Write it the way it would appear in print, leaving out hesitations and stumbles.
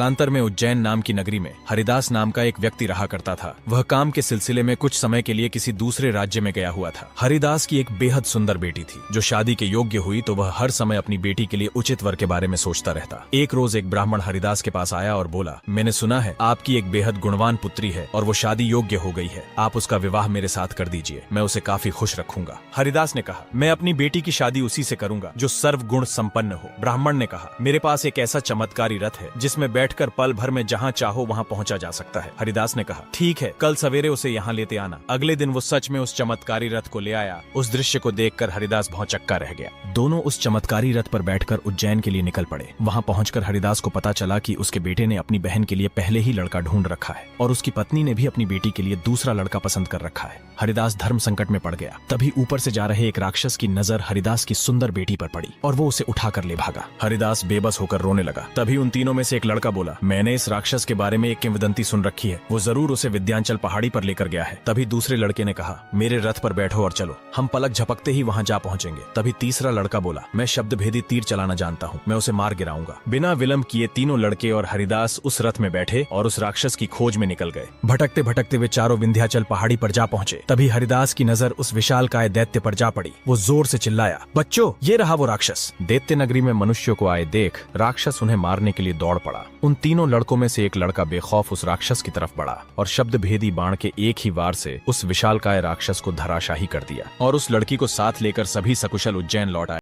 कालांतर में उज्जैन नाम की नगरी में हरिदास नाम का एक व्यक्ति रहा करता था। वह काम के सिलसिले में कुछ समय के लिए किसी दूसरे राज्य में गया हुआ था। हरिदास की एक बेहद सुंदर बेटी थी जो शादी के योग्य हुई तो वह हर समय अपनी बेटी के लिए उचित वर के बारे में सोचता रहता। एक रोज एक ब्राह्मण हरिदास के पास आया और बोला, मैंने सुना है आपकी एक बेहद गुणवान पुत्री है और वो शादी योग्य हो गई है। आप उसका विवाह मेरे साथ कर दीजिए, मैं उसे काफी खुश रखूंगा। हरिदास ने कहा, मैं अपनी बेटी की शादी उसी से करूंगा जो सर्व गुण संपन्न हो। ब्राह्मण ने कहा, मेरे पास एक ऐसा चमत्कारी रथ है जिसमें बैठकर पल भर में जहाँ चाहो वहाँ पहुँचा जा सकता है। हरिदास ने कहा, ठीक है, कल सवेरे उसे यहाँ लेते आना। अगले दिन वो सच में उस चमत्कारी रथ को ले आया। उस दृश्य को देखकर हरिदास भौंचक्का रह गया। दोनों उस चमत्कारी रथ पर बैठकर उज्जैन के लिए निकल पड़े। वहाँ पहुंचकर हरिदास को पता चला कि उसके बेटे ने अपनी बहन के लिए पहले ही लड़का ढूंढ रखा है और उसकी पत्नी ने भी अपनी बेटी के लिए दूसरा लड़का पसंद कर रखा है। हरिदास धर्म संकट में पड़ गया। तभी ऊपर से जा रहे एक राक्षस की नजर हरिदास की सुंदर बेटी पर पड़ी और वो उसे उठाकर ले भागा। हरिदास बेबस होकर रोने लगा। तभी उन तीनों में से एक लड़का बोला, मैंने इस राक्षस के बारे में एक किंवदंती सुन रखी है, वो जरूर उसे विद्यांचल पहाड़ी पर लेकर गया है। तभी दूसरे लड़के ने कहा, मेरे रथ पर बैठो और चलो, हम पलक झपकते ही वहाँ जा पहुंचेंगे। तभी तीसरा लड़का बोला, मैं शब्द भेदी तीर चलाना जानता हूँ, मैं उसे मार गिराऊंगा। बिना विलंब किए तीनों लड़के और हरिदास उस रथ में बैठे और उस राक्षस की खोज में निकल गए। भटकते भटकते वे चारों विंध्याचल पहाड़ी पर जा पहुंचे। तभी हरिदास की नजर उस विशालकाय दैत्य पर जा पड़ी। वो जोर से चिल्लाया, बच्चों, ये रहा वो राक्षस। दैत्य नगरी में मनुष्यों को आए देख राक्षस उन्हें मारने के लिए दौड़ पड़ा। उन तीनों लड़कों में से एक लड़का बेखौफ उस राक्षस की तरफ बढ़ा और शब्द भेदी बाण के एक ही वार से उस विशालकाय राक्षस को धराशाही कर दिया और उस लड़की को साथ लेकर सभी सकुशल उज्जैन लौट आए।